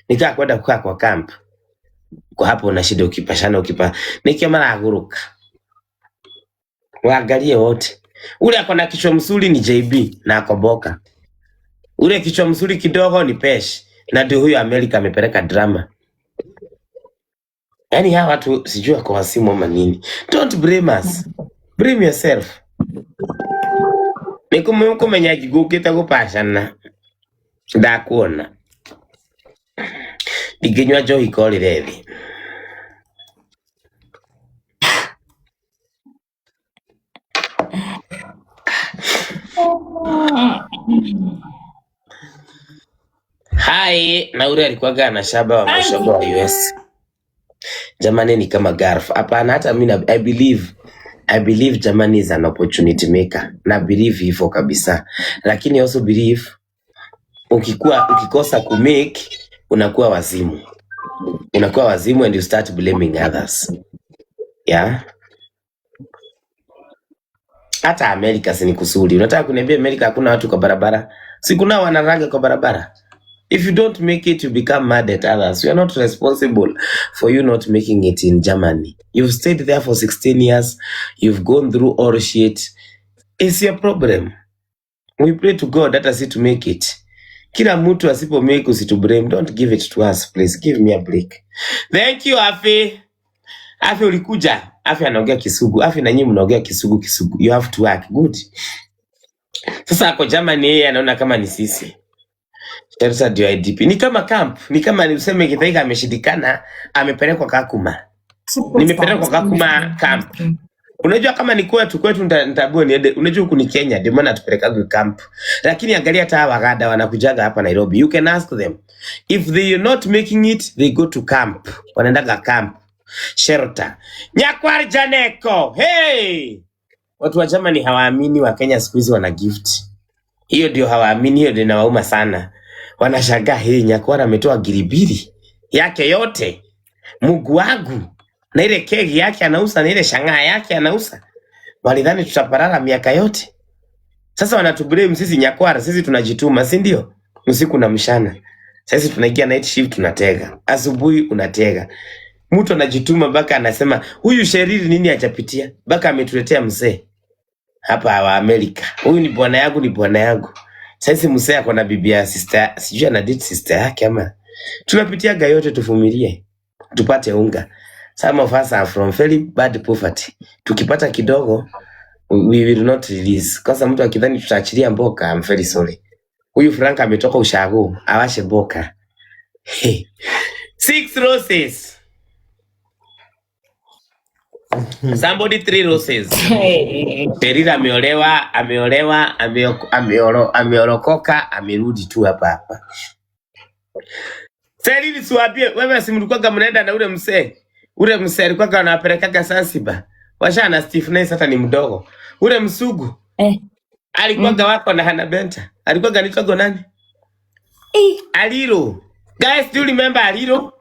Nikaa kwenda kukaa kwa camp. Kwa hapo una shida ukipashana nikia mara aguruka. Waangalie wote. Ule ako na kichwa mzuri ni JB na akoboka. Ule kichwa mzuri kidogo ni Pesh. Na ndio huyo Amerika amepeleka drama. Yaani hawa watu sijui kwa wasimu ama nini. Don't blame us. Blame yourself. Niku menya gugita gupashana. Ndakuona. Ikinywa johi koli revi. Hai, na ule alikuwaga na shaba wa mashogo wa US. Jamani ni kama Garf. Hapana hata mimi I believe Germany is an opportunity maker. Na believe hivyo kabisa. Lakini also believe ukikosa kumake unakuwa wazimu. Unakuwa wazimu and you start blaming others. Yeah. Hata Amerika si ni kusudi. Unataka kuniambia Amerika hakuna watu kwa barabara? Si kuna wanaraga kwa barabara? If you don't make it, you become mad at others. You are not responsible for you not making it in Germany. You've stayed there for 16 years. You've gone through all shit. It's your problem. We pray to God that us to make it. Kila mtu asipo make usitu blame. Don't give it to us, please. Give me a break. Thank you, Afi. Afi ulikuja. Afi anaongea Kisugu. Afi na nyinyi mnaongea Kisugu. You have to work. Good. Sasa kwa Germany yeye anaona kama ni sisi. Sasa ndio IDP. Ni kama camp. Ni kama ni useme Githaiga ameshindikana, amepelekwa Kakuma. Nimepelekwa Kakuma camp. Unajua kama ni kwetu nitabua niende. Unajua huku ni Kenya, ndio maana tupelekaga camp. Lakini angalia hata Waganda wanakujaga hapa Nairobi. You can ask them. If they are not making it, they go to camp. Wanaendaga camp. Shelter. Nyakwar Janeko. Hey! Watu wa Germany hawaamini wa Kenya siku hizi wana gift. Hiyo ndio hawaamini, hiyo ndio inawauma sana. Wanashangaa hii Nyakwara ametoa giribiri yake yote. Mungu wangu. Na ile kegi yake anauza na ile shangaa yake anauza. Walidhani tutaparara miaka yote. Sasa wanatublame sisi Nyakwara, sisi tunajituma, si ndio? Usiku na mchana. Sasa tunaingia night shift tunatega. Asubuhi unatega. Mtu anajituma baka anasema huyu Sheriri nini hajapitia? Baka ametuletea mzee. Hapa wa Amerika. Huyu ni bwana yangu, ni bwana yangu. Sasa mzee ako na bibi ya sister, sijui ana date sister yake ama. Tunapitiaga yote tuvumilie. Tupate unga. Some of us are from very bad poverty. Tukipata kidogo we will not release. Kwanza mtu akidhani tutaachilia mboka, I'm very sorry. Huyu Frank ametoka ushago, awashe boka. 6 roses. Somebody 3 roses. Perira ameolewa, amerudi tu hapa. Selili suambie, wewe si mlikuwa mnaenda na ule msee. Ule msee alikuwa anapelekaga Zanzibar. Washana Steve Nice hata ni mdogo. Ule msugu. Alikuwa wako na Hana Benta. Alikuwa anaitwa nani? Aliro. Guys, do you remember Aliro?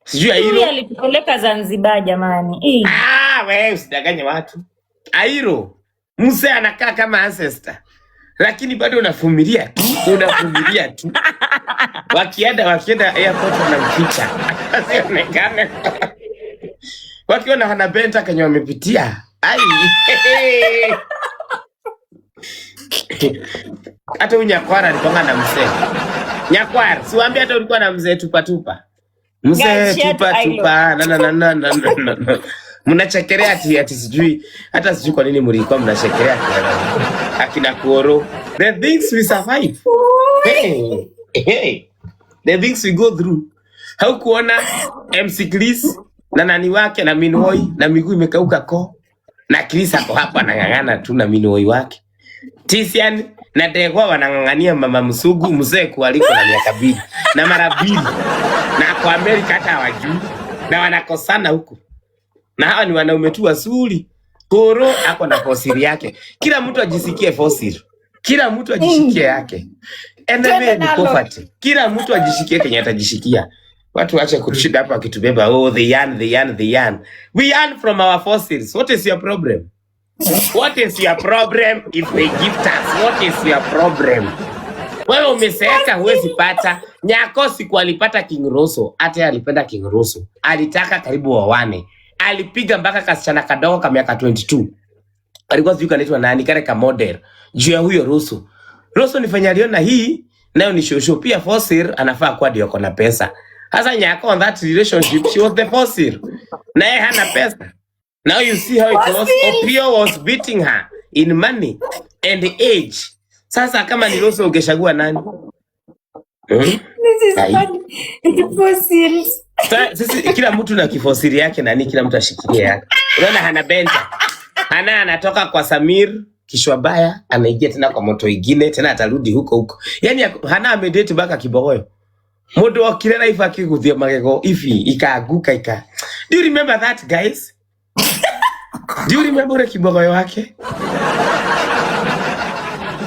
Sijui Aliro. Yule alitupeleka Zanzibar jamani. Wewe usidanganye watu. Aliro. Msee anakaa kama ancestor. Lakini bado unavumilia tu. Wakienda airport wanamficha. Asionekane. Wakiona Hana Benta kenye wamepitia. Ai. Hata Nyakwara alikuwa na mzee. Nyakwara, siwaambia hata ulikuwa na mzee tupa. Mzee tupa. Na. Mnachekelea ati sijui. Hata sijui kwa nini mlikuwa mnachekelea akina Koro. The things we survive. Hey. The things we go through. Haukuona MC Chris na nani wake na Minoi na miguu imekauka ko. Na Chris ako hapa anang'ang'ana tu na Minoi wake. Tisian na Degwa wanang'ang'ania mama msugu mzee kualiko na miaka 2 na mara 2. Na kwa Amerika hata hawajui na wanakosana huko. Na hawa ni wanaume tu wazuri. Koro ako na fosili yake. Kila mtu ajisikie fosili. Kila mtu ajishikie yake. Enemy ni poverty. Kila mtu ajishikie kenye atajishikia. Watu waache kutushinda hapa wakitubeba the yarn. We yarn from our fossils. What is your problem? What is your problem if they gift us? What is your problem? Wewe umeseeka huwezi pata. Nyako siku alipata King Roso, hata alipenda King Roso. Alitaka karibu wawane. Alipiga mpaka kasichana kadogo ka miaka 22. Alikuwa sijui kanaitwa nani, kale ka model. Juu ya huyo Roso. Roso nifanya aliona hii, nayo ni shosho. Pia Fossil anafaa kuwa ndio kona pesa. Hasa Nyako on that relationship, she was the Fossil. Na yeye hana pesa. Now you see how it was. Opio was beating her in money and age. Sasa kama ni Roso ungechagua nani? This is funny. It's fossils. Sisi kila mtu na kifosili yake nani, kila mtu ashikilie yake. Unaona Hana Benta. Hana anatoka kwa Samir Kishwabaya, anaingia tena kwa moto ingine, tena atarudi huko. Yaani Hana amedate baka Kibogoyo. Modo wa kirera ifa akiguthia magego ifi ikaaguka ika. Do you remember that, guys? Do you remember ule Kibogoyo wake?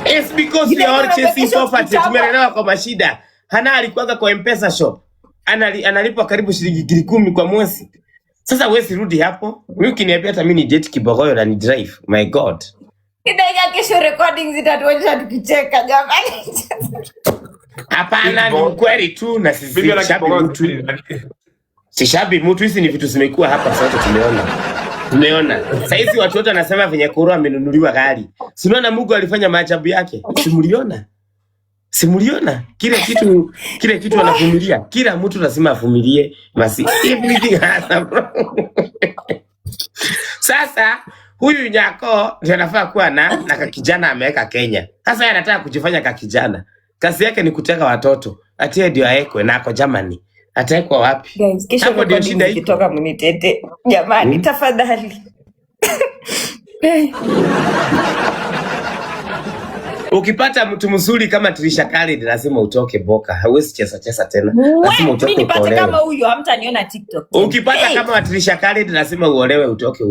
It's because they are chasing property. Tumelelewa kwa mashida. Hana alikuwa kwa M-Pesa shop. Analipwa karibu shilingi 10,000 kwa mwezi. Sasa wewe sirudi hapo. Mimi ukiniambia hata mimi ni date Kibogoyo na ni drive. My God. Kidaiga kesho recording zitatuonyesha tukicheka jamani. Hapana, ni ukweli tu na sisi shabi mtu. Si shabi mtu, hizi ni vitu zimekuwa hapa sasa tumeona. Sasa hizi watu wote wanasema venye Kuro amenunuliwa gari. Si unaona Mungu alifanya maajabu yake? Simuliona? Kile kitu anavumilia. Kila mtu lazima avumilie. Masi everything has a problem. Sasa huyu Nyako ndiye anafaa kuwa na kijana ameweka Kenya. Sasa yeye anataka kujifanya kijana. Kazi yake ni kuteka watoto. Atie ndio aekwe nako Germany. Ataekwa wapi? Guys, kesho hapo ndio shinda hii. Kitoka mnitete. Jamani, tafadhali. Ukipata mtu mzuri kama Trisha Khalid lazima utoke boka. Hauwezi chesa tena. Lazima utoke. Mimi nipate kama huyo, hamtaniona TikTok. Ukipata kama Trisha Khalid lazima uolewe utoke.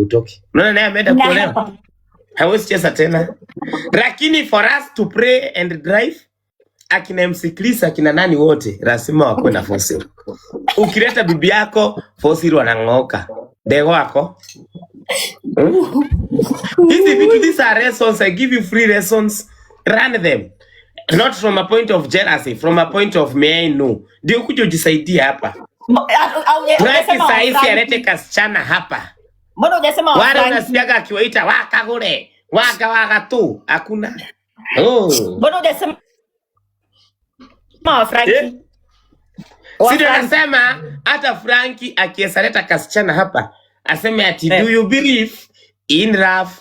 Unaona naye ameenda kuolewa. Hauwezi chesa tena. Lakini for us to pray and drive, akina MC Chris, akina nani wote lazima wakuwe na Fossil. Ukileta bibi yako Fossil wanang'oka. Dego wako. These are lessons. I give you free lessons. Run them. Not from a point of jealousy, from a point of may I know. Ndio kuja ujisaidia hapa. Unasema saisi alete kasichana hapa. Mbona hujasema wale unasiaga akiwaita wakagure, waka tu. Hakuna. Mbona hujasema Frankie? Sisi tunasema hata Frankie akiesaleta kasichana hapa, aseme ati do you believe in love?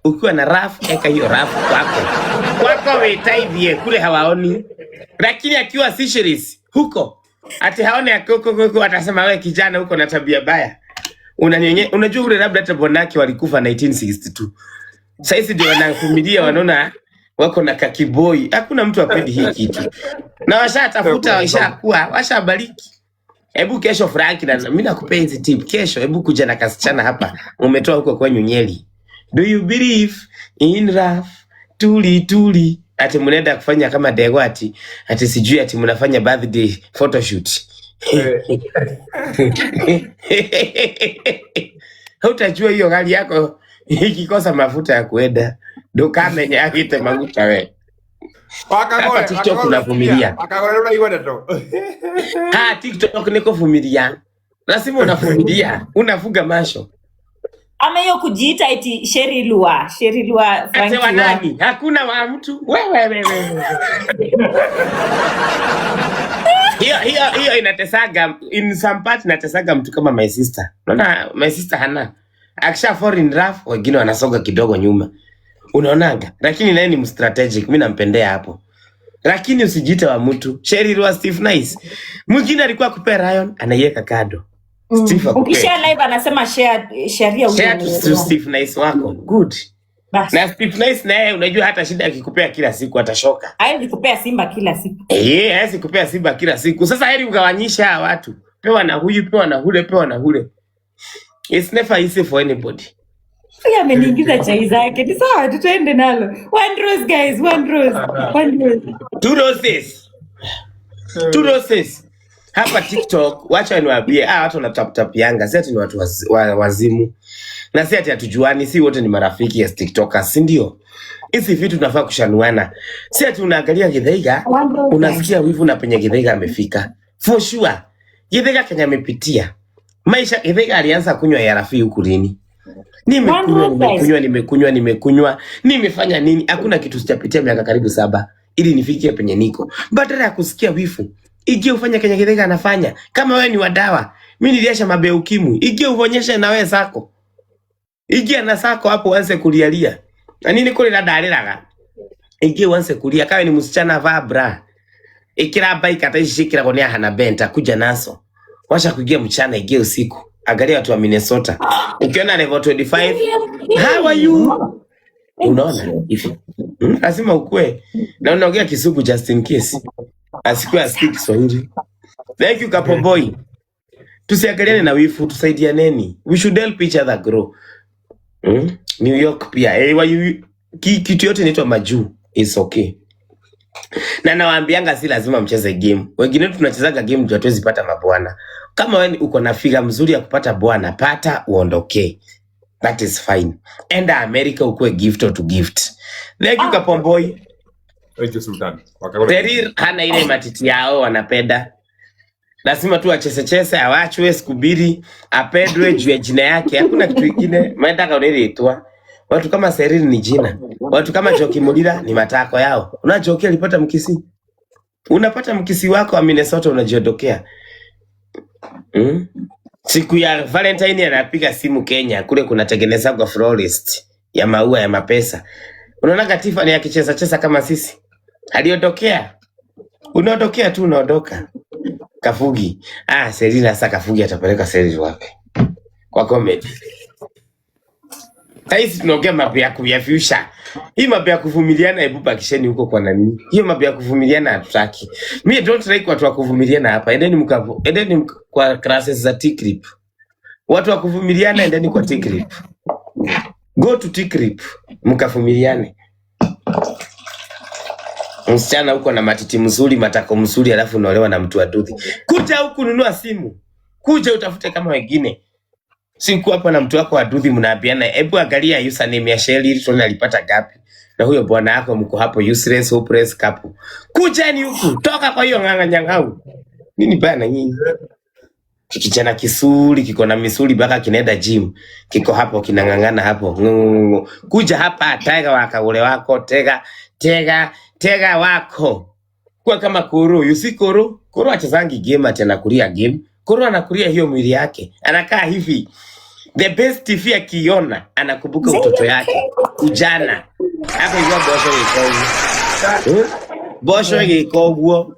Ukiwa na rafu, eka hiyo rafu kwako wetaivie kule hawaoni. Lakini akiwa Seychelles huko ati haone akoko atasema wewe kijana huko na tabia baya. Unajua ule labda hata bonaki walikufa 1962. Sasa hizi ndio wanafumilia, wanaona wako na kakiboi. Hakuna mtu apendi hii kitu. Na washatafuta, washakuwa, washabariki. Hebu kesho Frank, na mimi nakupea hizi tip. Kesho hebu kuja na kasichana hapa. Umetoa huko kwenye Nyeri. Do you believe in love? Tuli. Ati mnaenda kufanya kama Dego ati sijui ati mnafanya birthday photoshoot. Hautajua hiyo gari yako ikikosa mafuta ya kuenda. Ndo kama yenye akite mafuta we. Hapa TikTok unavumilia. TikTok niko vumilia. Lazima unavumilia. Unafuga masho. Ama hiyo kujiita eti Sherilua Frankie wa nani? Hakuna wa mtu. Wewe. Hiyo inatesaga in some part, inatesaga mtu kama my sister. Unaona my sister Hana akisha fall in love, wengine wanasoga kidogo nyuma. Unaonaga? Lakini naye ni strategic, mimi nampendea hapo. Lakini usijiite wa mtu. Sherilua Steve Nice. Mwingine alikuwa kupea Ryan, anaiweka kado. Ukishare live anasema share to Steve Nice wako. Good. Na Steve Nice naye unajua hata shida akikupea kila siku atashoka. Haiwezi kupea Simba kila siku. Haiwezi kupea Simba kila siku. Sasa heri ugawanyisha watu. Pewa na huyu, pewa na hule. It's never easy for anybody. Pia ameniingiza chai zake. Ni sawa, tutaende nalo. One rose guys, one rose. Two roses. Hapa TikTok, wacha niwaambie, watu wanatap yanga, sasa ni watu wazimu. Na si ati hatujuani, si wote ni marafiki ya TikTokers, si ndio? Hizi vitu tunafaa kushanuana. Si ati unaangalia Githaiga, unasikia wivu na penye Githaiga amefika. For sure. Githaiga Kenya amepitia. Maisha Githaiga alianza kunywa ARV huku lini? Nimekunywa. Nimefanya nini? Hakuna kitu sijapitia miaka karibu 7 ili nifikie penye niko. Badala ya kusikia wivu, igie ufanye Kenya Githaiga anafanya. Kama wewe ni wadawa, mimi niliasha mabe ukimwi. Igie uonyeshe na wewe zako. Igie na zako hapo uanze kulialia. Na nini kule na daliraga? Igie uanze kulia kawe ni msichana vaa bra. Ikira bike atashikira konia hana benta kuja naso. Washa kuingia mchana igie usiku. Angalia watu wa Minnesota. Ukiona level 25, how are you? Unaona hivi. Lazima ukue. Na unaongea Kisugu just in case. Asikue asikii Kiswahili. Thank you Kapo Boy. Tusiangaliane na wifu, tusaidianeni. We should help each other grow. New York pia. Kitu yote inaitwa majuu. It's okay. Na nawaambianga si lazima mcheze game. Wengine tunachezaga game ndio hatuwezi pata mabwana. Kama wewe uko na figa mzuri ya kupata bwana, pata uondoke. That is fine. Enda America ukue gift or to gift. Thank you Kapo Boy. Thank you Sultan. Terir hana ile matiti yao wanapenda. Lazima tu achese awachwe sikubiri apedwe juu ya jina yake. Hakuna kitu kingine. Maenda kaoneleitwa. Watu kama Seriri ni jina. Watu kama Joki Mulira ni matako yao. Una Joki alipata mkisi. Unapata mkisi wako wa Minnesota unajiondokea. Siku ya Valentine anapiga simu Kenya. Kule kunatengeneza kwa florist ya maua ya mapesa. Unaona Katifa ni akicheza kama sisi. Aliondokea. Unaondokea tu unaondoka. Kafugi. Seriri sasa Kafugi atapeleka Seriri wapi? Kwa comedy. Taisi tunaongea mambo ya future. Hii mambo ya kuvumiliana hebu bakisheni huko kwa nani? Hiyo mambo ya kuvumiliana hatutaki. Mimi don't like watu wa kuvumiliana hapa. Endeni kwa classes za T-Crip. Watu wa kuvumiliana endeni kwa T-Crip. Go to T-Crip mkavumiliane. Msichana huko na matiti mzuri, matako mzuri alafu unaolewa na mtu aduthi. Kuja huku nunua simu. Kuja utafute kama wengine. Siku hapa na mtu wako wa duthi mnaambiana, hebu angalia username ya Shelly tuone alipata gapi. Na huyo bwana yako mko hapo useless hopeless couple. Kuja ni huku, toka kwa hiyo nganganyangau. Nini bana nyinyi? Kijana kisuri kiko na misuli baka kinaenda gym. Kiko hapo kinangangana hapo. Kuja hapa tega wakaule wako, tega wako. Kwa kama Koro, you see Koro achezangi game tena kulia game. Koro anakulia hiyo mwili yake. Anakaa hivi. The best TV akiona anakumbuka utoto yake. Ujana. Hapo hiyo bosho iko.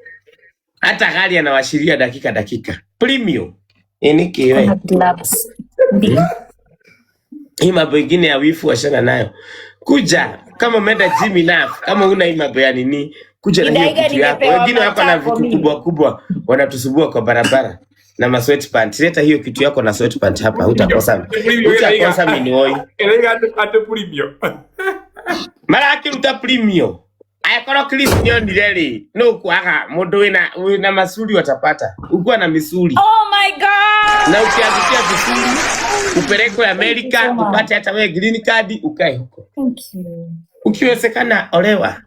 Hata gari anawashiria dakika. Premium. Kiwe. Hii mambo ingine ya wifu washana nayo. Kuja kama umeenda gym enough, kama una hii mambo ya nini, kuja na hiyo kitu yako. Wengine hapa na vitu kubwa wanatusubua kwa barabara. Na ma sweatpants. Leta hiyo kitu yako na sweatpants hapa. Utakosa minioi. Ate premium. Mara yake premium. Ayakoro clip nyo ndireli. No kuaga mundu wina masuli watapata. Ukua na misuli. Oh my god. Na ukiazikia misuli upelekwe Amerika, upate hata wewe green card ukae huko. Thank you. Ukiwezekana olewa.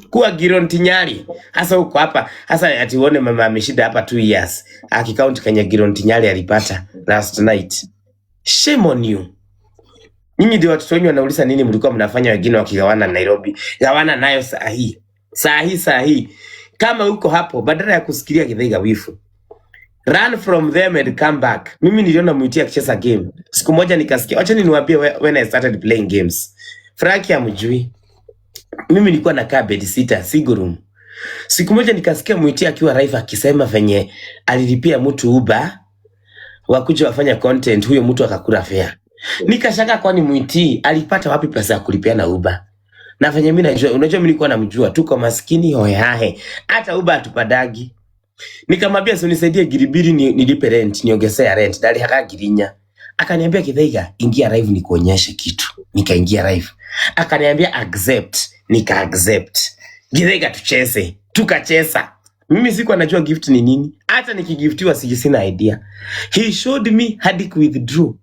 Kuwa Gironti Nyali. Hasa huko hapa. Hasa ati uone mama ameshida hapa 2 years. Akikaunt Kenya Gironti Nyali alipata last night. Shame on you. Nyinyi ndio watoto wenyu wanauliza nini mlikuwa mnafanya wengine wakigawana Nairobi. Gawana nayo saa hii. Kama uko hapo badala ya kusikilia Githaiga wifu. Run from them and come back. Mimi niliona Muitia akicheza game. Siku moja nikasikia. Acha niwaambie when I started playing games. Frankie amjui. Mimi nilikuwa nakaa bed sitter single room. Siku moja nikasikia Muitia akiwa live akisema venye alilipia mtu Uber wakuja wafanya content, huyo mtu akakula fare. Nikashaka kwani Muitia alipata wapi pesa ya kulipia na Uber? Na venye mimi najua, unajua mimi nilikuwa namjua tuko maskini hohehahe. Hata Uber atupadagi. Nikamwambia si unisaidie giribiri nilipe rent, niongezea rent. Dali hakagirinya. Akaniambia Githaiga ingia live nikuonyeshe kitu. Nikaingia live. Akaniambia accept, nika accept. Githaiga tucheze, tukacheza. Mimi sikuwa najua gift ni nini. Hata nikigiftiwa sina idea. He showed me hadi ku withdraw.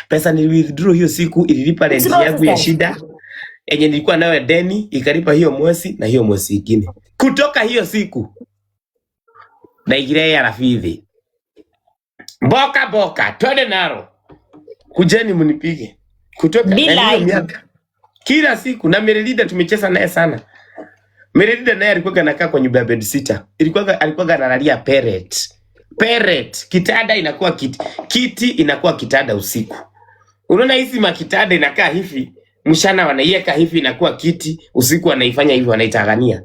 Pesa ni withdraw hiyo siku ililipa It's rent Rose, yangu ya guys. shida yenye nilikuwa nayo deni, ikalipa hiyo mwezi na hiyo mwezi ingine. Kutoka hiyo siku na igire ya rafidhi. Boka twende naro. Kujeni mnipige. Kutoka na hiyo Delight. miaka kila siku. Na Meredida tumecheza naye sana. Meredida naye alikuwa anakaa kwa nyumba ya bed sitter. Alikuwa analalia parrot. Kitanda inakuwa kiti inakuwa kitanda usiku. Unaona hizi makitanda inakaa hivi, mshana wanaiweka hivi inakuwa kiti, usiku wanaifanya hivi wanaitagania.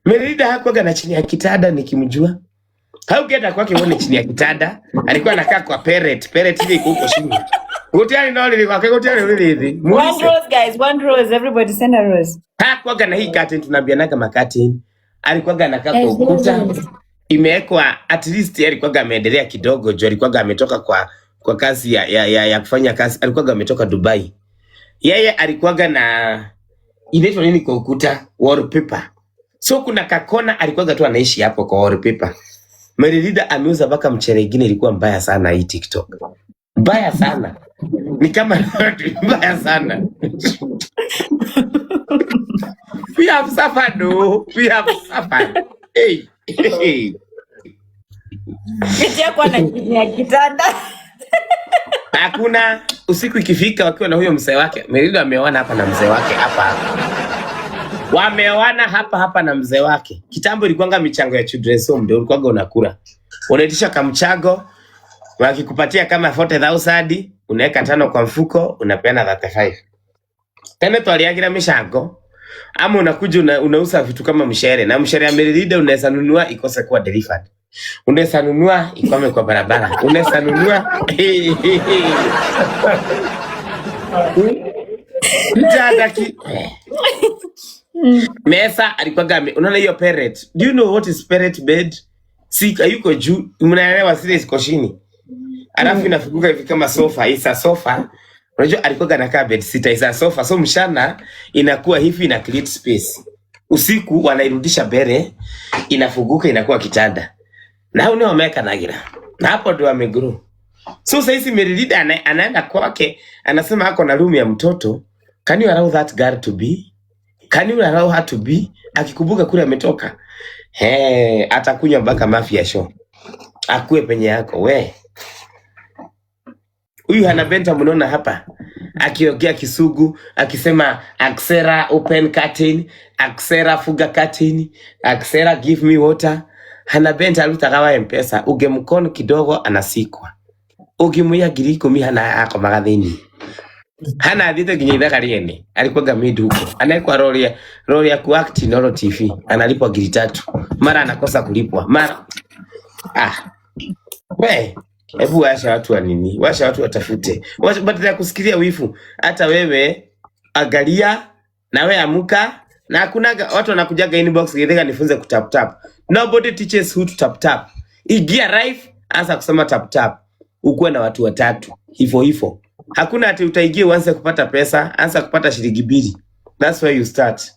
Meredida hakuwa na chini ya kitanda nikimjua. Haukenda kwake uone chini ya kitanda, alikuwa anakaa kwa parrot ile iko huko chini. Gotiani ndio ile kwake gotiani ile hivi. One rose, guys. One rose. Everybody send a rose. Hakuwa na hii curtain tunaambianaga makati. Alikuwa anakaa kwa ukuta. Imewekwa at least alikuwa ameendelea kidogo, jo alikuwa ametoka kwa kazi ya kufanya kazi, alikuwa ametoka Dubai. Yeye alikuwa na inaitwa nini kwa ukuta, wallpaper. So kuna kakona alikuwa tu anaishi hapo kwa wallpaper. Meredida ameuza mpaka mchere ingine ilikuwa mbaya sana hii TikTok. Mbaya sana. Ni kama mbaya sana. We have suffered, no. We have suffered. Hey. Kiti yako na chini ya kitanda. Hakuna usiku ikifika wakiwa na huyo mzee wake. Meredida ameoana hapa na mzee wake hapa. Wameoana hapa na mzee wake. Kitambo ilikuwanga michango ya children's home ndio ulikuwa unakula. Unaitisha kamchago, wakikupatia kama 40,000, unaweka 5 kwa mfuko, unapeana 35. Tena twaliagira michango. Ama unakuja unauza vitu kama mshere, na mshere ya Meredida unaweza nunua ikose kuwa delivered. Unaweza nunua ikwame kwa barabara. Unaweza nunua mjadaki. Mesa alikuwa unaona hiyo parrot. Do you know what is parrot bed? Sika yuko juu, mnaelewa zile ziko chini. Alafu inafunguka hivi kama sofa, isa sofa. Unajua alikuwa anakaa bed sitter, isa sofa. So mchana inakuwa hivi ina create space. Usiku wanairudisha bere, inafunguka inakuwa kitanda. Na hao ndio wameka nagira. Na hapo ndio amegrow. So sasa hizi Meredida anaenda kwake, anasema hako na room ya mtoto. Can you allow that girl to be? Can you allow her to be? Akikumbuka kule ametoka. Atakunywa mpaka mafia show. Akue penye yako we. Huyu Hana Benta mnaona hapa akiongea Kisugu akisema Axera open curtain, Axera fuga curtain, Axera give me water. Hana Benta alutagawa M-Pesa, ugemkono kidogo anasikwa. Ukimuya giriko mi hana ako magathini. Hana adite kinyitha kariene. Alikuwa gamidu huko. Anaikuwa roli ya kuact Nolo TV. Analipwa 3,000. Mara anakosa kulipwa. Mara we, hebu washa watu wa nini? Washa watu watafute. Badala ya kusikilia wifu, hata wewe angalia na wewe amuka, na hakuna watu wanakujaga inbox githega nifunze kutap tap. Nobody teaches who to tap tap. Igia life anza kusema tap tap. Ukuwe na watu 3 hivyo. Hakuna ati utaigia uanze kupata pesa, anza kupata shilingi 2. That's where you start.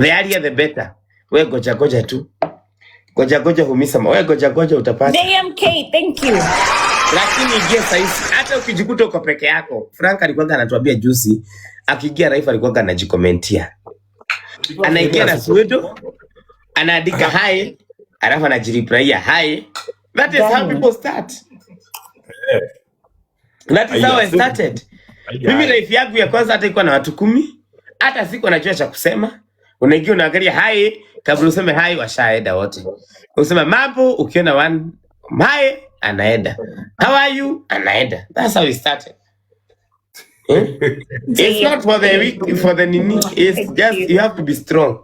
The earlier the better. Wewe goja tu. Goja humisa, wewe goja utapata. DMK, thank you. Lakini ingia saizi, hata ukijikuta uko peke yako. Frank alikuwa anatuambia juzi, akiingia Raifa alikuwa anajikomentia. Anaingia na suedo, anaandika hi, alafu anajireplyia hi. That is how people start. That is how I started. Mimi life yangu ya kwanza hata ilikuwa na watu 10. Hata siku anajua cha kusema. Unaingia unaangalia hi, kabla useme hi washaenda wote. Usema mambo, ukiona one hi anaenda. How are you? Anaenda. That's how we started. It's not for the weak, for the nini. It's just you have to be strong.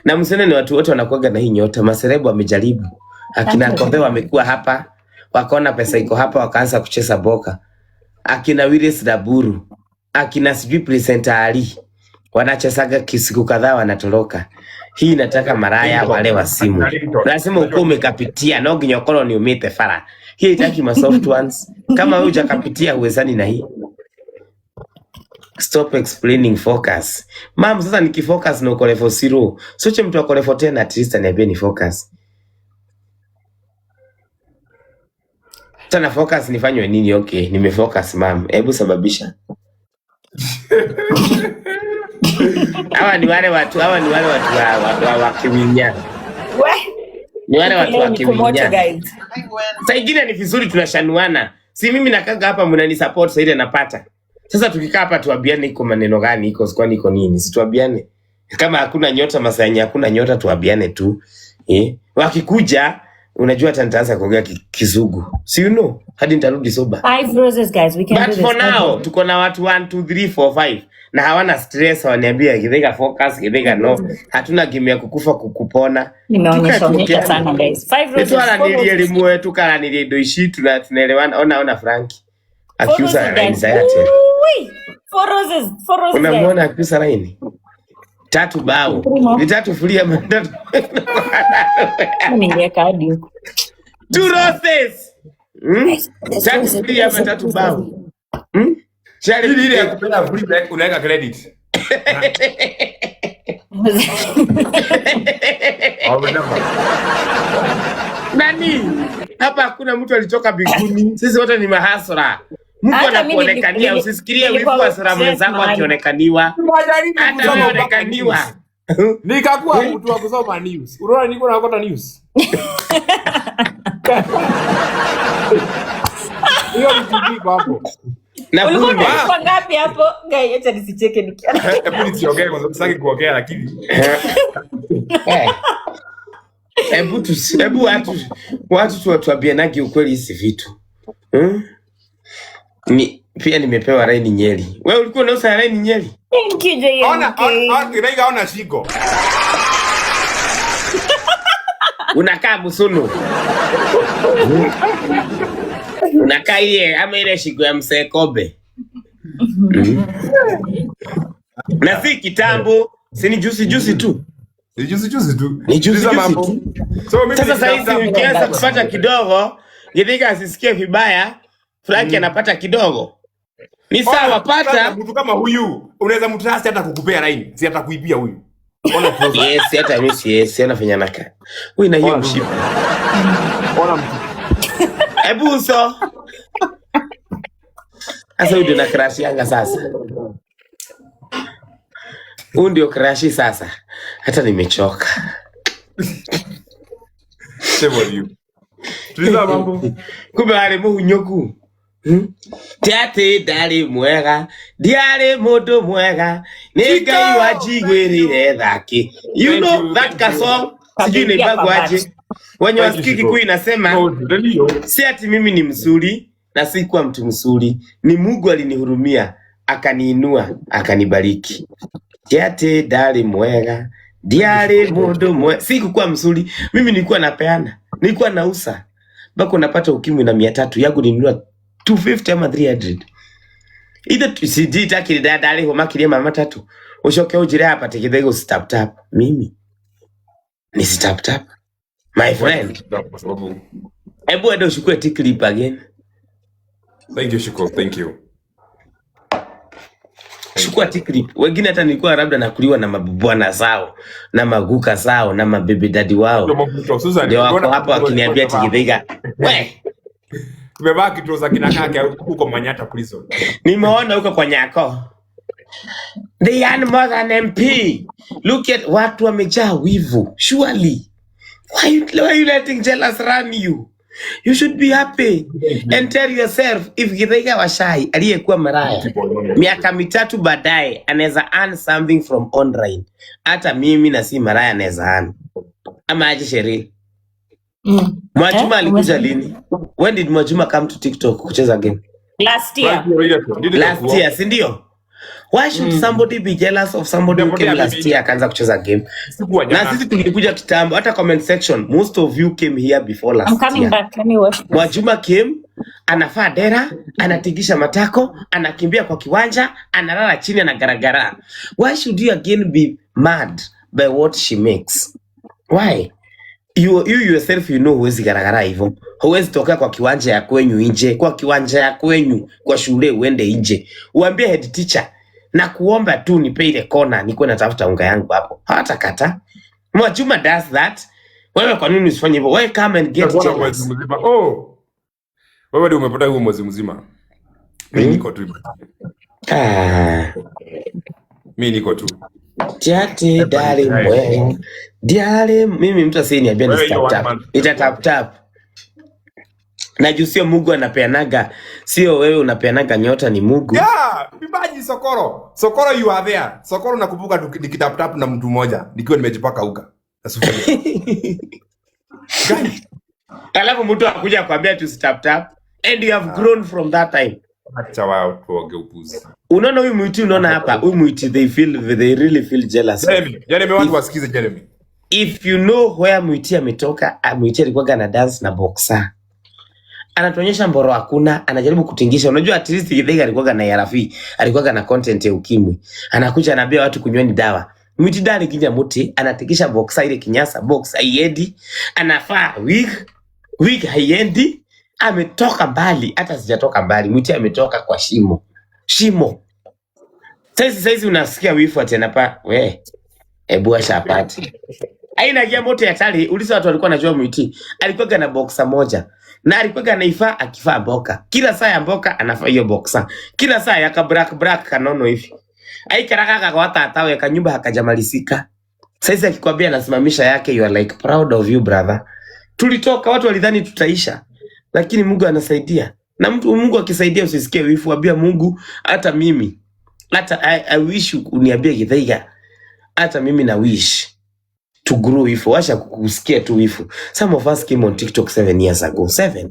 Na msene ni watu wote wanakuaga na hii nyota. Maserebu wamejaribu. Akina Kombe wamekuwa hapa, wakaona pesa iko hapa, wakaanza kucheza boka. Akina Willis Daburu, akina sijui presenter Ali, wanachesaga kisiku kadhaa wanatoroka. Hii inataka maraya wale wa simu. Lazima uko umekapitia, no ginyokolo ni umete fara. Hii itaki ma soft ones. Kama wewe hujakapitia uwezani na hii. Stop explaining, focus. Mom, sasa nikifocus na uko level 0. Soche mtu ako level 10 at least aniambie ni focus. Tana focus nifanywe nini? Okay, nimefocus mam. Hebu sababisha. Hawa ni wale watu wa Kiwinya. Ni wale watu wa Kiwinya. Sasa ingine ni vizuri tunashanuana. Si mimi nakaga hapa mnani support sasa ile napata. Sasa tukikaa hapa tuambiane iko maneno gani iko kwani iko nini? Si tuambiane. Kama hakuna nyota masanya hakuna nyota tuambiane tu. Wakikuja unajua hata nitaanza kuongea Kizungu. Si you know? Hadi nitarudi soba. 5 roses guys, we can do this. But for now tuko na watu 1 2 3 4 5 na hawana stress, waniambia Githaiga focus, Githaiga no. Hatuna game ya kukufa kukupona. Nimeonyesha sana guys. 5 roses. Tuala nili elimu wetu kala nili ndo ishi tunaelewana. Ona Frankie. Akiusa line za yate. 4 roses. Unamwona akiusa line? 3 bao. Ni 3 fulia mandatu. Nimeweka hadi huko. 2 roses. 3 fulia mandatu bao. Shari ile ya kupenda free black unaweka credit. Nani? Hapa hakuna mtu alitoka biguni. Sisi wote ni mahasra. Mtu anakuonekania, usisikirie wivu wa sura mwenzako akionekaniwa. Hata anaonekaniwa. Nikakuwa mtu wa kusoma news. Unaona niko nakota news. Hiyo ni TV hapo. Na ulikuwa unalipwa ngapi hapo? Guys, acha nisicheke nikiona. Hebu nisiongee kwa sababu sitaki kuongea lakini. Hebu watu tuambianage ukweli hizi vitu. Pia nimepewa Raini Nyeri. Wewe ulikuwa unauza Raini Nyeri? Thank you JM. Ona shigo. Unakaa Musunu. Unakaa ile ama ile shigo ya Mzee Kobe. Na si kitambo, si ni juzi tu. Ni juzi tu. Ni juzi tu. So mimi sasa hizi ukianza kupata kidogo, Githaiga asisikie vibaya, Frankie anapata kidogo. Ni sawa pata. Mtu kama huyu, unaweza mtrust hata kukupea line, si hata kuibia huyu. Ona pro. Yes, hata mimi yes, anafanya naka. Wewe na hiyo mshipa. Ona mtu. Hebu uso. Sasa huyu ndio na crash yanga sasa. Huyu ndio crash sasa. Hata nimechoka. Sema hiyo. Tuliza mambo. Kumbe wale muhunyoku. Tiate dali mwega, diale moto mwega, Ngai wajigwirire thaki. You know that song? Sijui naibagwa aje. Wenye wasikiki kui nasema, si ati mimi ni mzuri, na si kuwa mtu mzuri. Ni Mungu alinihurumia, akaniinua, akanibariki. Tiate dali mwega, diale moto mwega. Si kukuwa mzuri, mimi nilikuwa napeana, nilikuwa nausa. Bako napata ukimwi na 300, yangu ninunua 250 ama 300. Either sijita kidada ale homa kilia mama 3. Ushoke ujire hapa Githaiga stop tap. Mimi ni stop tap. My friend. Ebu ado ushukue clip again. Thank you Shiko, thank you. Shukua clip. Wengine hata nilikuwa labda nakuliwa na mabwana zao, na maguka zao, na mababy daddy wao. Ndio wako hapa wakiniambia Githaiga. We tumebaki tu za kina kaka huko Manyata prison. Nimeona huko kwa Nyako. They are more than MP. Look at watu wamejaa wivu. Surely. Why you letting jealous run you? You should be happy and tell yourself if Githaiga wa shy aliyekuwa maraya miaka 3 baadaye anaweza earn something from online. Hata mimi na si maraya anaweza earn. Ama aje Sheryl? Mwajuma alikuja lini? When did Mwajuma come to TikTok kucheza game? Last year, si ndio? Why should somebody be jealous of somebody who came last year akaanza kucheza game? Na sisi tulikuja kitambo, hata comment section, most of you came here before last year. I'm coming back, let me watch. Mwajuma came, anafaa dera, anatingisha matako, anakimbia kwa kiwanja, analala chini na garagara. Why should you again be mad by what she makes? Why? You yourself you know huwezi garagara hivyo. Huwezi tokea kwa kiwanja ya kwenyu nje, kwa kiwanja ya kwenyu, kwa shule uende nje. Uambie head teacher na kuomba tu nipe ile kona niko natafuta unga yangu hapo. Hata kata. Mwajuma does that. Wewe kwa nini usifanye hivyo? Why come and get jealous? Wewe ndio umepata huo mwezi mzima. Mimi niko tu. Ah, Mimi niko tu. tiati dali mwe. Diale mimi mtu asiniambia ni Wewe hiyo tap 1 tap. month. Ita tap tap. Na juu sio Mungu anapeanaga, sio wewe unapeanaga nyota, ni Mungu. Yeah, Bibaji Sokoro. Sokoro you are there. Sokoro nakumbuka nikitap tap na mtu mmoja nikiwa nimejipaka uga. Na sufuria. Gani? Alafu mtu akuja kuambia tu tap tap and you have grown from that time. Acha wao tuoge upuzi. Unaona huyu mwiti, unaona hapa huyu mwiti, they really feel jealous. Jeremy watu wasikize Jeremy. If you know where mwiti ametoka, mwiti alikuwa na dance na boxer. Anatuonyesha mboro hakuna, anajaribu kutingisha. Unajua at least Githaiga alikuwa na yarafi, alikuwa na content ya ukimwi. Anakuja anaambia watu kunyweni dawa. Mwiti dali kinja muti, anatikisha boxer ile kinyasa, box haiendi, anafaa wig haiendi. Ametoka mbali, hata sijatoka mbali. Mwiti ametoka kwa shimo. Saizi unasikia wifu tena pa we. Ebu ashapati. Aina ya moto ya tali, ulisa watu walikuwa wanajua Mwiti alikuwa na boxer moja. Na alikuwa anaifaa akifaa mboka. Kila saa ya mboka anafaa hiyo boxer. Kila saa ya black kanono hivi. Aikaraka kwa atawe kanyumba hakajamalisika. Saizi akikwambia anasimamisha yake, you are like proud of you brother. Tulitoka watu walidhani tutaisha. Lakini Mungu anasaidia. Na Mungu akisaidia usisikie wifu, ambia Mungu hata mimi. Hata I wish uniambie Githaiga. Hata mimi na wish to grow wifu. Washa kusikia tu wifu. Some of us came on TikTok 7 years ago. 7.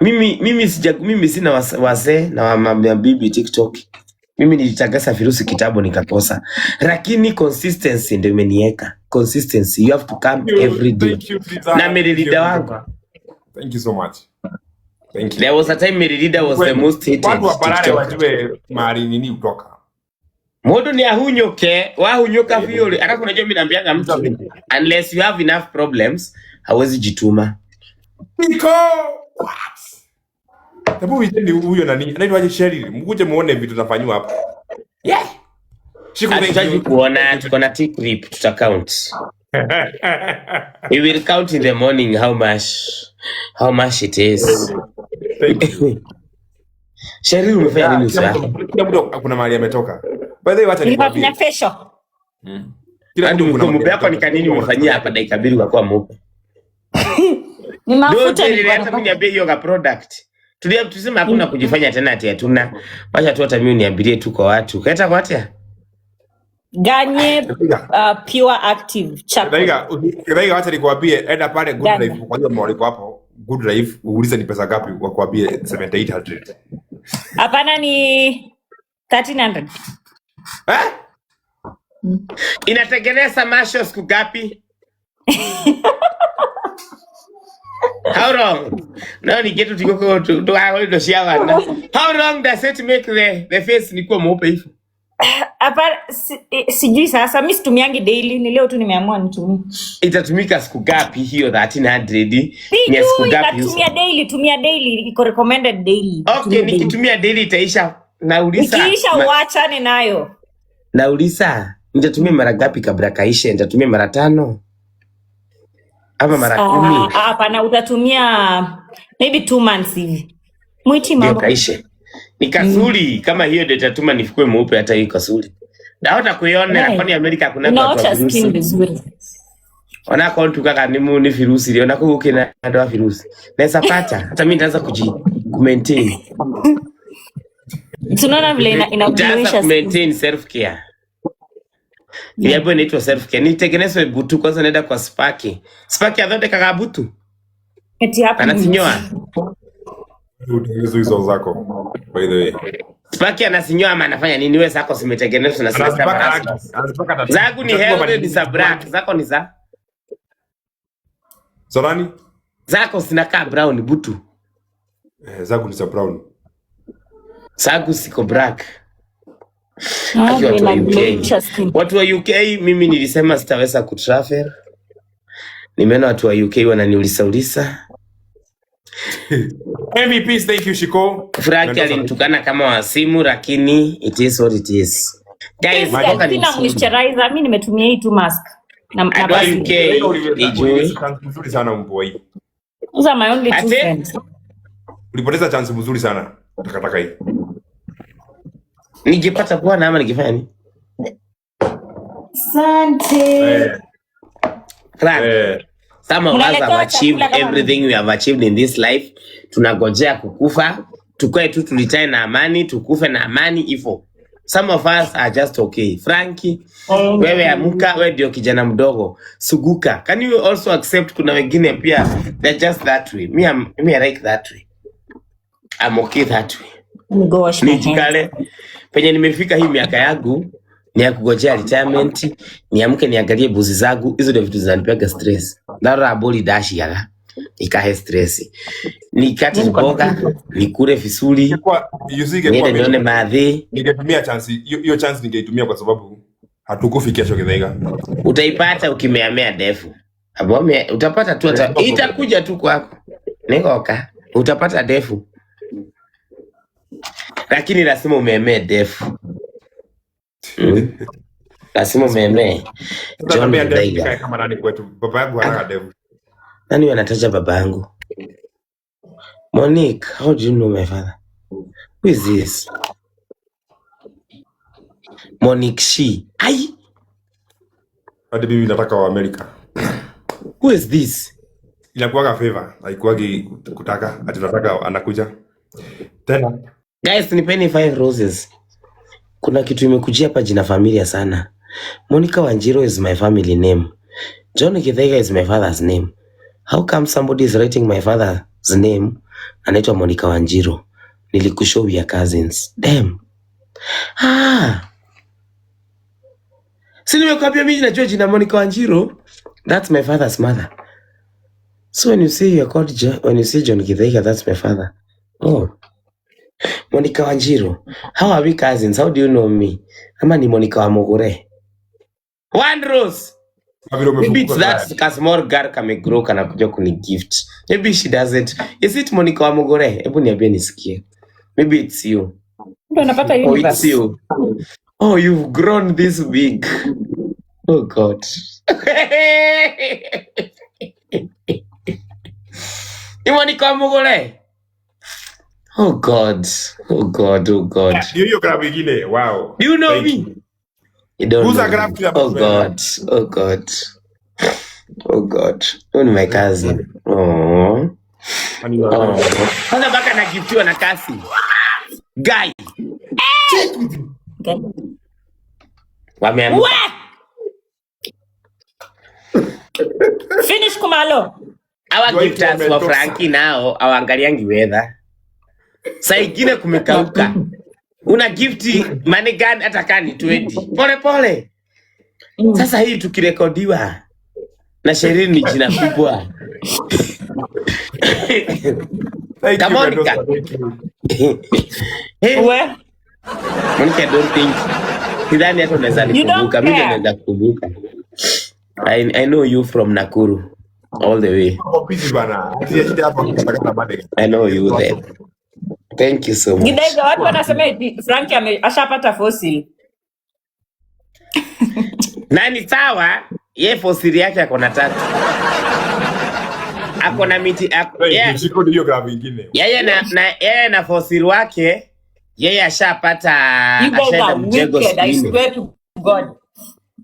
Mimi sina wazee na mabibi TikTok. Mimi nilitagasa virusi kitabu nikakosa. Lakini consistency ndio imeniweka. Consistency, you have to come every day. Thank you, Na Merilida wangu. Thank you so much. Thank you. There was a time Merilida was the most hated. Watu wa Parare TikTok. wajue mahali nini utoka. Modo ni ahunyoke, wahunyoka viole. Alafu unajua mimi naambianga mtu, unless you have enough problems, hawezi jituma. Niko. Tabu witendi huyo nani? Anaitwa aje Sherry? Mkuje muone vitu tunafanywa hapa. Yeah. Hatutaji kuona, tuko na tick rip, tuta count. We will count in the morning how much it is. Thank you. Sherry umefanya nini usiku? Kila mtu kuna mahali ametoka. By the way, wacha nikwambie. Nilifanya facial. Kila mtu kuna Mume yako ni kanini umefanyia hapa dakika 2 kwa kuwa mupe? Ni mafuta Ndio hata mimi niambie hiyo ka product. Tuseme hakuna kujifanya tena ati hatuna. Wacha tu hata mimi niambilie tu kwa watu. Kaita kwa watu. Ganye pure active charcoal. Githaiga wacha nikwambie, enda pale Good Life kwa hiyo mwaliko hapo. Good Life uulize ni pesa ngapi wakwambie 7800. Hapana ni 1300. Inatengeneza masho siku gapi? How long? No ni kitu tukoko ndo shawa na. How long does it make the face nikuwa mweupe hivi? Hapana sijui sasa, mimi situmiangi daily, ni leo tu nimeamua nitumie. Itatumika siku gapi hiyo 1300? Ni siku gapi? Tumia daily, iko recommended daily. Okay, nikitumia daily itaisha. Nauliza. Ikiisha uachane nayo. Nauliza, nitatumia mara ngapi kabla kaisha? Nitatumia mara 5 ama mara 10? Hapana, utatumia maybe 2 months hivi. Mwiti mambo. Kaisha. Ni kasuli kama hiyo ndio itatuma nifikue mweupe hata hiyo kasuli. Naona kuiona kwani Amerika kuna watu wa skin vizuri. Wana kontu kaka ni virusi leo na kuko kina ndoa virusi. Naweza pata hata mimi nitaanza maintain. Tunaona vile inakuonyesha maintain self care. Yabo inaitwa self care. Nitengenezwe butu kwanza, naenda kwa Sparky. Sparky adonde kaka butu. Eti hapa anasinyoa. Hizo zako. By the way. Sparky anasinyoa ama anafanya nini? Wewe zako zimetengenezwa na sasa. Zangu ni healthy, ni za black. Zako ni za Zorani? Zako zinakaa brown butu. Zangu ni za brown. Zangu siko black. Watu wa UK mimi nilisema sitaweza kutravel. Nimeona watu wa UK wananiuliza. MVPs, thank you Shiko. Frank alinitukana kama wasimu, lakini it is what it is. Guys, sina moisturizer, mimi nimetumia hii tu mask. Na basi UK nzuri sana mboi. Those are my only two Ate friends. Ulipoteza chance mzuri sana. Takataka hii. ningepata bwana ama ningefanya nini? Asante. Frank, some of us have Unaletewa achieved chakula kama everything we have achieved in this life. Tunagojea kukufa, tukae tu tulitae na amani, tukufe na amani hivyo. Some of us are just okay. Frankie, wewe amuka, wewe ndio kijana mdogo. Suguka. Can you also accept kuna wengine pia they're just that way. Me I like that way. I'm okay that way. Let me go wash my hands. Nijikale penye nimefika hii miaka yangu ni ya kugojea retirement, niamke niangalie buzi zangu, hizo ndio vitu zinanipiga stress. Ndara boli dashi yaga ikahe stress. Nikate mboga, nikule visuri, Kwa usige niende kwa nione madhi. ningetumia chance hiyo chance ningeitumia kwa sababu hatukufi kesho Githaiga. Utaipata ukimeamea defu. Abome utapata tu itakuja tu kwako. Ningoka, utapata defu. Lakini lazima umeemee defu. Lazima umeemee. Sasa John naambia Dev Githaiga. nikae kama nani kwetu. Baba yangu haraka Dev. Nani wanataja baba yangu? Monique, how do you know my father? Who is this? Monique Shi. Ai, Hadi bibi nataka wa America. who is this? Inakuwaga favor, haikuwagi kutaka, ati nataka anakuja. Tena Guys, nipeni 5 roses. Kuna kitu imekujia hapa jina familia sana. Monica Wanjiru is my family name. John Githaiga is my father's name. How come somebody is writing my father's name? Anaitwa Monica Wanjiru. Nilikushow we are cousins. Damn. Si nimekuambia mimi najua jina Monica Wanjiru. That's my father's mother. So when you say you are called when you say John Githaiga, that's my father. Oh, Monica Wanjiru. How are we cousins? How do you know me? Ama ni Monica wa Mogore. One rose. vile Maybe it's umefunguka that kasmall girl kamegrow kanakuja kuni gift. Maybe she doesn't. Is it Monica wa Mogore? Hebu niambie nisikie. Maybe it's you. Ndio unapata Oh, it's universe. you. Oh, you've grown this big. Oh God. Ni Monica wa Mogore. Oh God. Oh God. Oh God. hiyo graph nyingine. Wow. Do you know Thank me? you. You don't Who's know a graph me. killer Oh boss, God. Oh God. Oh God. Only my cousin. Oh. And you are Oh. right. Kwanza baka na giftiwa na kasi. Guy. Okay. Wameamka. Finish Kumalo. Our You are gifters eating for Mentos. Frankie nao awangaliangi weather. Saa ingine kumekauka. Una gifti money gun hata kani 20. Pole pole. Sasa hii tukirekodiwa na Sherin ni jina kubwa. Thank you, Come on, Mendoza. Nika. Thank you. Hey, Where? Monica, don't think. Sidhani hata unaweza You don't nikumbuka. Mimi care. naweza kukumbuka. I know you from Nakuru all the way. Kwa busy bana. Ati shida hapa kutakata bade. I know you there. Thank you so much. Githaiga, watu wanasema eti Frankie ashapata fossil. Nani sawa? Ye fosili yake ako na 3. Ako na miti Hey, shiko hiyo graph nyingine. yeye na fosili wake yeye ashapata You guys ashaenda are mjengo wicked, I siku 4. swear to God.